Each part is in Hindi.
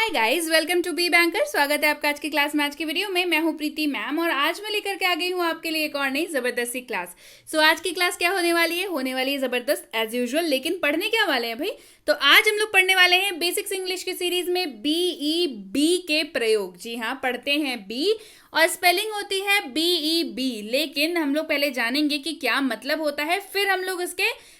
Hi guys, welcome to B Banker. स्वागत है आपका आज की क्लास में। आज की वीडियो में मैं हूं प्रीति मैम और आज मैं लेकर के आ गई हूं आपके लिए एक और नई जबरदस्ती क्लास। आज की क्लास क्या होने वाली है जबरदस्त एज यूजुअल। लेकिन पढ़ने क्या वाले हैं भाई? तो आज हम लोग पढ़ने वाले हैं बेसिक्स इंग्लिश की सीरीज में बी के प्रयोग। जी हाँ, पढ़ते हैं बी और स्पेलिंग होती है BEB। लेकिन हम लोग पहले जानेंगे कि क्या मतलब होता है, फिर हम लोग इसके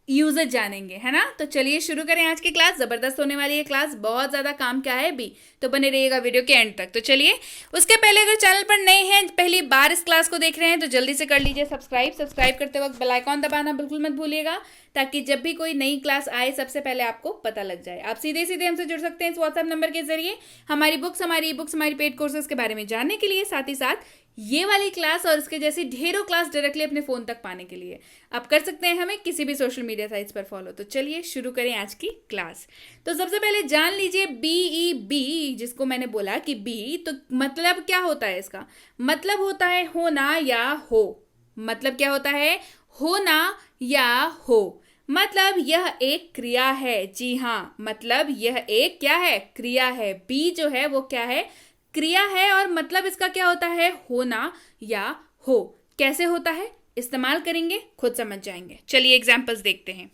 यूजेज जानेंगे, है ना। तो चलिए शुरू करें आज की क्लास। जबरदस्त होने वाली है क्लास, बहुत ज्यादा काम क्या है बी, तो बने रहिएगा वीडियो के एंड तक। तो चलिए, उसके पहले अगर चैनल पर नए हैं, पहली बार इस क्लास को देख रहे हैं तो जल्दी से कर लीजिए सब्सक्राइब करते वक्त बेल आइकॉन दबाना बिल्कुल मत भूलिएगा, ताकि जब भी कोई नई क्लास आए सबसे पहले आपको पता लग जाए। आप सीधे सीधे हमसे जुड़ सकते हैं इस व्हाट्सएप नंबर के जरिए हमारी बुक्स, हमारी ई बुक्स, हमारी पेड कोर्सेज के बारे में जानने के लिए, साथ ही साथ ये वाली क्लास और इसके जैसी ढेरों क्लास डायरेक्टली अपने फोन तक पाने के लिए आप कर सकते हैं हमें किसी भी सोशल मीडिया साइट्स पर फॉलो। तो चलिए शुरू करें आज की क्लास। तो सबसे पहले जान लीजिए BEB, जिसको मैंने बोला कि बी, तो मतलब क्या होता है इसका? मतलब होता है होना या हो। मतलब क्या होता है? होना या हो। मतलब यह एक क्रिया है। जी हाँ, मतलब यह एक क्या है? क्रिया है। बी जो है वो क्या है? क्रिया है। और मतलब इसका क्या होता है? होना या हो। कैसे होता है, इस्तेमाल करेंगे, खुद समझ जाएंगे। चलिए एग्जांपल्स देखते हैं।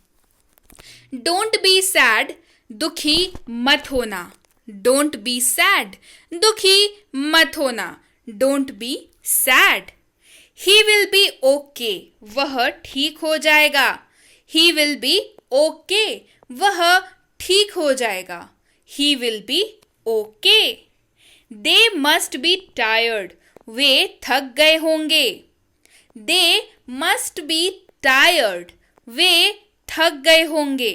डोंट बी सैड, दुखी मत होना। डोंट बी सैड, दुखी मत होना। Don't be sad. He will be okay, वह ठीक हो जाएगा। ही विल बी ओके, वह ठीक हो जाएगा। He will be okay. They must be tired, वे थक गए होंगे। दे मस्ट बी टायर्ड, वे थक गए होंगे।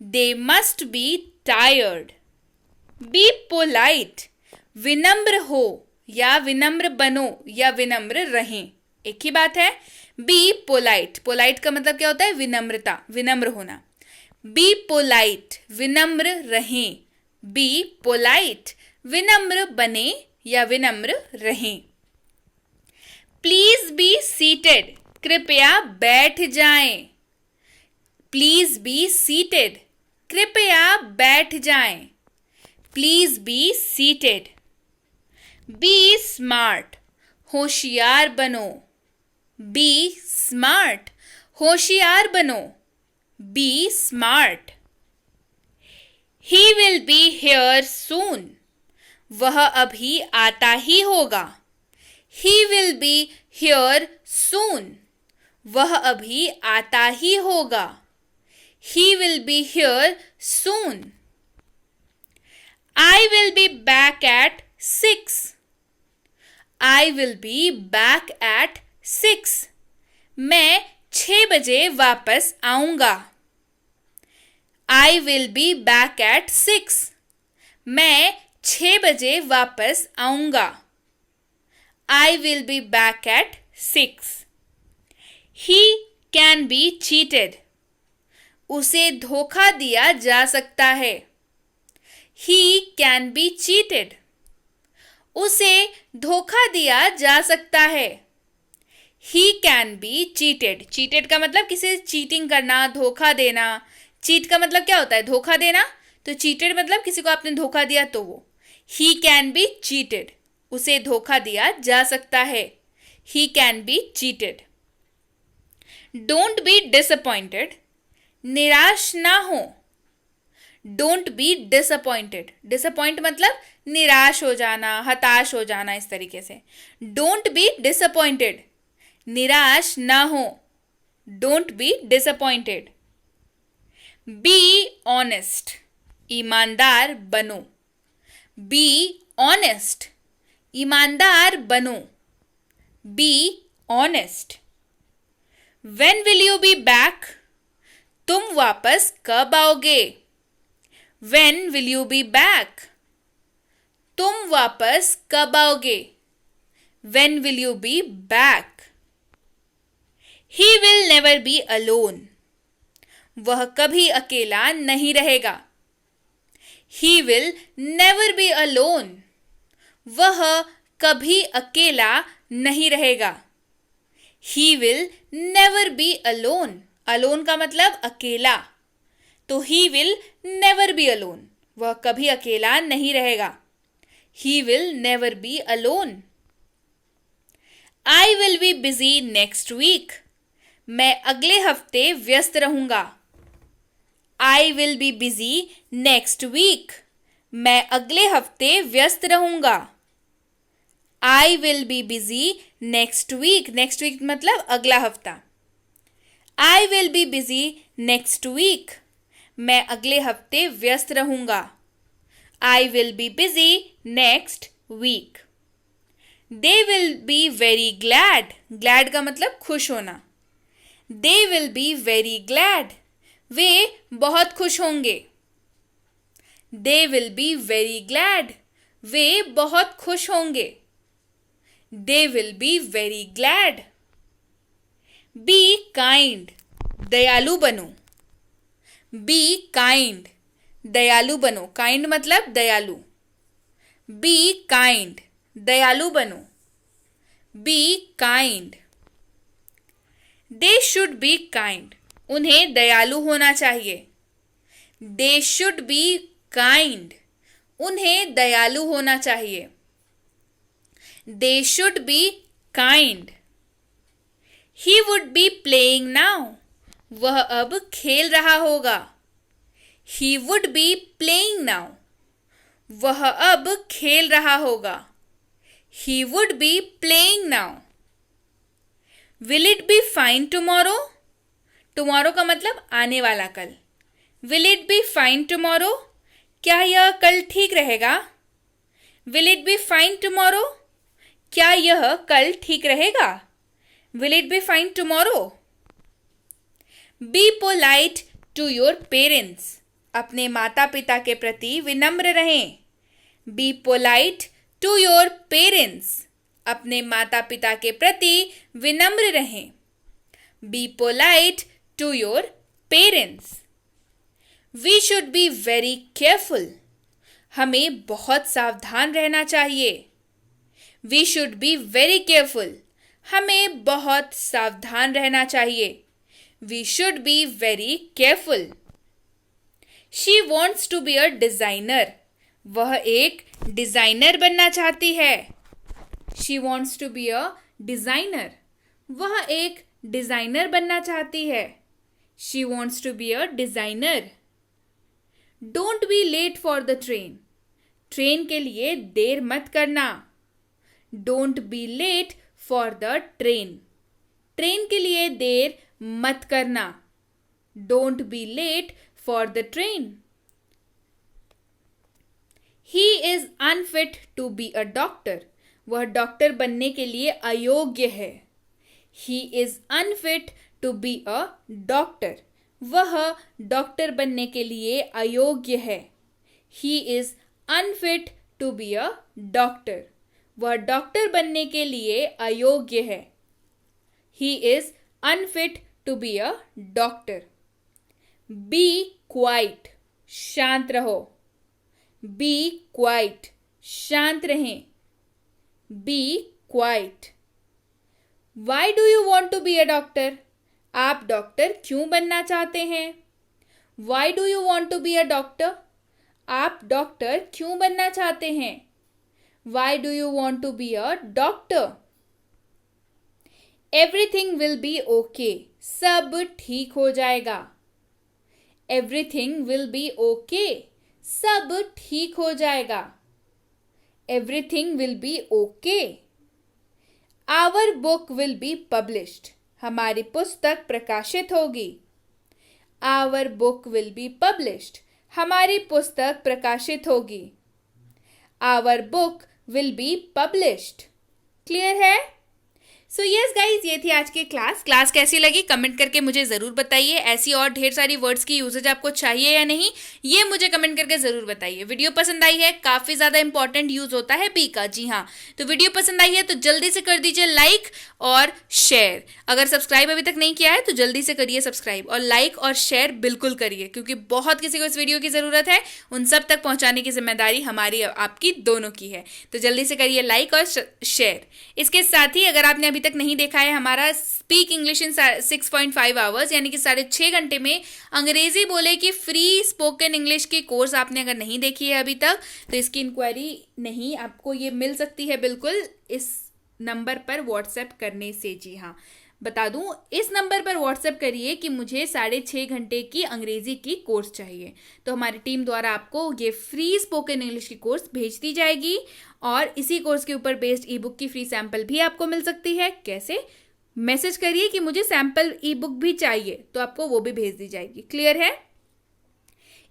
They must be tired. Be polite, विनम्र हो या विनम्र बनो या विनम्र रहें, एक ही बात है। बी पोलाइट, पोलाइट का मतलब क्या होता है? विनम्रता, विनम्र होना। बी पोलाइट, विनम्र रहें। बी पोलाइट, विनम्र बने या विनम्र रहें। प्लीज बी सीटेड, कृपया बैठ जाएं। प्लीज बी सीटेड, कृपया बैठ जाएं। Please be seated. Be smart, होशियार बनो। बी स्मार्ट, होशियार बनो। Be smart. He will be here soon, वह अभी आता ही होगा। He will be here soon, वह अभी आता ही होगा। He will be here soon. I will be back at 6. I will be back at 6. मैं 6 बजे वापस आऊंगा। I will be back at 6. मैं 6 बजे वापस आऊंगा। I will be back at 6. He can be cheated. उसे धोखा दिया जा सकता है। He can be cheated. उसे धोखा दिया जा सकता है। He can be cheated. Cheated का मतलब किसी चीटिंग करना, धोखा देना। चीट का मतलब क्या होता है? धोखा देना। तो चीटेड मतलब किसी को आपने धोखा दिया तो वो। He can be cheated. उसे धोखा दिया जा सकता है। He can be cheated. Don't be disappointed. निराश ना हो। Don't be disappointed. Disappoint मतलब निराश हो जाना, हताश हो जाना, इस तरीके से। Don't be disappointed. निराश ना हो। Don't be disappointed. Be honest. ईमानदार बनो। Be honest. ईमानदार बनो। Be honest. When will you be back? तुम वापस कब आओगे? When will you be back? तुम वापस कब आओगे? When will you be back? He will never be alone. वह कभी अकेला नहीं रहेगा। He will never be alone. वह कभी अकेला नहीं रहेगा। He will never be alone. Alone का मतलब अकेला, तो he will never be alone. वह कभी अकेला नहीं रहेगा. He will never be alone. I will be busy next week. मैं अगले हफ्ते व्यस्त रहूंगा. I will be busy next week. मैं अगले हफ्ते व्यस्त रहूंगा. I will be busy next week. Next week मतलब अगला हफ्ता. I will be busy next week. मैं अगले हफ्ते व्यस्त रहूंगा. I will be busy next week. They will be very glad. Glad का मतलब खुश होना. They will be very glad. वे बहुत खुश होंगे. They will be very glad. वे बहुत खुश होंगे. They will be very glad. Be kind. दयालु बनो. Be kind. दयालु बनो. Kind मतलब दयालु. Be kind. दयालु बनो. Be kind. They should be kind. उन्हें दयालु होना चाहिए. They should be kind. उन्हें दयालु होना चाहिए. They should be kind. He would be playing now. वह अब खेल रहा होगा. He would be playing now. वह अब खेल रहा होगा. He would be playing now. Will it be fine tomorrow? Tomorrow का मतलब आने वाला कल. Will it be fine tomorrow? क्या यह कल ठीक रहेगा? Will it be fine tomorrow? क्या यह कल ठीक रहेगा? Will it be fine tomorrow? Be polite to your parents. अपने माता पिता के प्रति विनम्र रहें. Be polite to your parents. अपने माता पिता के प्रति विनम्र रहें. Be polite to your parents. We should be very careful. हमें बहुत सावधान रहना चाहिए. We should be very careful. हमें बहुत सावधान रहना चाहिए. We should be very careful. She wants to be a designer. वह एक डिजाइनर बनना चाहती है. She wants to be a designer. वह एक डिजाइनर बनना चाहती है. She wants to be a designer. Don't be late for the train. Train के लिए देर मत करना. Don't be late for the train. Train के लिए देर मत करना. Don't be late for the train. He is unfit to be a doctor. वह डॉक्टर बनने के लिए अयोग्य है. He is unfit to be a doctor. वह डॉक्टर बनने के लिए अयोग्य है. He is unfit to be a doctor. वह डॉक्टर बनने के लिए अयोग्य है. He is unfit to be a doctor. Be quiet. शांत रहो. Be quiet. शांत रहें. Be quiet. Why do you want to be a doctor? आप डॉक्टर क्यों बनना चाहते हैं? Why do you want to be a doctor? आप डॉक्टर क्यों बनना चाहते हैं? Why do you want to be a doctor? Everything will be okay. सब ठीक हो जाएगा. Everything will be okay. सब ठीक हो जाएगा. Everything will be okay. Our book will be published. हमारी पुस्तक प्रकाशित होगी. Our book will be published. हमारी पुस्तक प्रकाशित होगी. Our book will be published. Clear है? सो यस गाइज, ये थी आज की क्लास कैसी लगी कमेंट करके मुझे ज़रूर बताइए. ऐसी और ढेर सारी वर्ड्स की यूजेज आपको चाहिए या नहीं, ये मुझे कमेंट करके ज़रूर बताइए. वीडियो पसंद आई है, काफ़ी ज़्यादा इंपॉर्टेंट यूज़ होता है बी का. जी हाँ, तो वीडियो पसंद आई है तो जल्दी से कर दीजिए लाइक और शेयर. अगर सब्सक्राइब अभी तक नहीं किया है तो जल्दी से करिए सब्सक्राइब, और लाइक और शेयर बिल्कुल करिए, क्योंकि बहुत किसी को इस वीडियो की ज़रूरत है. उन सब तक पहुँचाने की जिम्मेदारी हमारी आपकी दोनों की है. तो जल्दी से करिए लाइक और शेयर. इसके साथ ही अगर आपने अभी तक नहीं देखा है हमारा स्पीक इंग्लिश इन 6.5 आवर्स, यानी कि 6.5 घंटे में अंग्रेजी बोले कि फ्री स्पोकन इंग्लिश की कोर्स आपने अगर नहीं देखी है अभी तक, तो इसकी इंक्वायरी नहीं आपको ये मिल सकती है बिल्कुल इस नंबर पर व्हाट्सएप करने से। जी हाँ, बता दूं, इस नंबर पर व्हाट्सएप करिए कि मुझे 6.5 घंटे की अंग्रेजी की कोर्स चाहिए, तो हमारी टीम द्वारा आपको ये फ्री स्पोकन इंग्लिश की कोर्स भेज दी जाएगी। और इसी कोर्स के ऊपर बेस्ड ई बुक की फ्री सैंपल भी आपको मिल सकती है। कैसे? मैसेज करिए कि मुझे सैंपल ई बुक भी चाहिए, तो आपको वो भी भेज दी जाएगी। क्लियर है?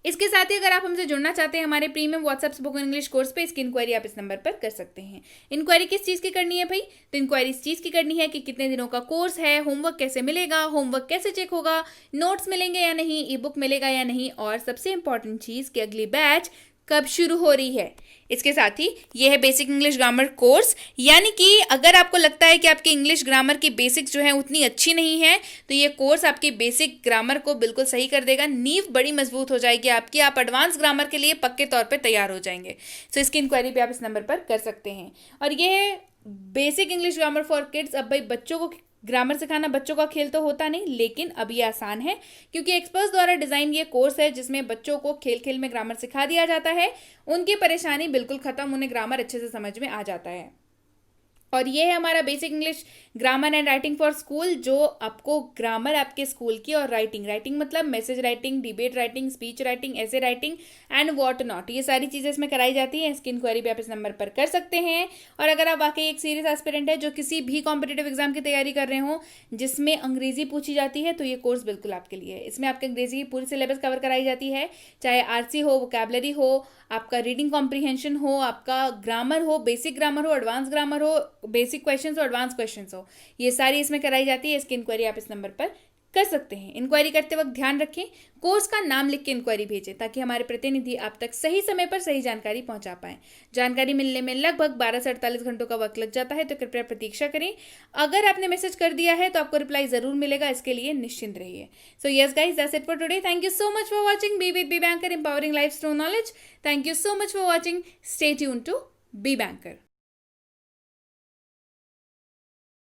इसके साथ ही अगर आप हमसे जुड़ना चाहते हैं हमारे premium WhatsApp spoken English course पे, इसकी इंक्वायरी आप इस नंबर पर कर सकते हैं। इंक्वायरी किस चीज़ की करनी है भाई? तो इंक्वायरी इस चीज़ की करनी है कि कितने दिनों का कोर्स है, होमवर्क कैसे मिलेगा, होमवर्क कैसे चेक होगा, नोट्स मिलेंगे या नहीं, ई बुक मिलेगा या नहीं, और सबसे इंपॉर्टेंट चीज़ कि अगली बैच कब शुरू हो रही है। इसके साथ ही ये है बेसिक इंग्लिश ग्रामर कोर्स, यानी कि अगर आपको लगता है कि आपकी इंग्लिश ग्रामर की बेसिक्स जो है उतनी अच्छी नहीं है, तो ये कोर्स आपकी बेसिक ग्रामर को बिल्कुल सही कर देगा। नींव बड़ी मजबूत हो जाएगी आपकी, आप एडवांस ग्रामर के लिए पक्के तौर पे तैयार हो जाएंगे। सो इसकी इंक्वायरी भी आप इस नंबर पर कर सकते हैं। और ये है basic English grammar for kids. अब भाई बच्चों को ग्रामर सिखाना बच्चों का खेल तो होता नहीं, लेकिन अब ये आसान है क्योंकि एक्सपर्ट्स द्वारा डिजाइन ये कोर्स है जिसमें बच्चों को खेल खेल में ग्रामर सिखा दिया जाता है। उनकी परेशानी बिल्कुल खत्म, उन्हें ग्रामर अच्छे से समझ में आ जाता है। और ये है हमारा basic English grammar and writing for school, जो आपको ग्रामर आपके स्कूल की और राइटिंग मतलब message writing, debate writing, speech writing, ऐसे राइटिंग एंड व्हाट नॉट, ये सारी चीज़ें इसमें कराई जाती हैं। इसकी इंक्वायरी भी आप इस नंबर पर कर सकते हैं। और अगर आप वाकई एक सीरियस एस्पिरेंट है जो किसी भी कॉम्पिटेटिव एग्जाम की तैयारी कर रहे हो जिसमें अंग्रेजी पूछी जाती है, तो ये कोर्स बिल्कुल आपके लिए है। इसमें आपके अंग्रेजी की पूरी सिलेबस कवर कराई जाती है, चाहे आरसी हो, वोकैबलरी हो, आपका रीडिंग कॉम्प्रीहेंशन हो, आपका ग्रामर हो, बेसिक ग्रामर हो, एडवांस ग्रामर हो, बेसिक क्वेश्चंस हो, एडवांस क्वेश्चंस हो, ये सारी इसमें कराई जाती है। इसकी इंक्वायरी आप इस नंबर पर कर सकते हैं। इंक्वायरी करते वक्त ध्यान रखें, कोर्स का नाम लिख के इंक्वायरी भेजें ताकि हमारे प्रतिनिधि आप तक सही समय पर सही जानकारी पहुंचा पाएं। जानकारी मिलने में लगभग 12 से 48 घंटों का वक्त लग जाता है, तो कृपया प्रतीक्षा करें। अगर आपने मैसेज कर दिया है तो आपको रिप्लाई जरूर मिलेगा, इसके लिए निश्चिंत रहिए। So yes guys, that's it for today. Thank you so much for watching be with B Banker, empowering life through knowledge. Thank you so much for watching. Stay tuned to B banker.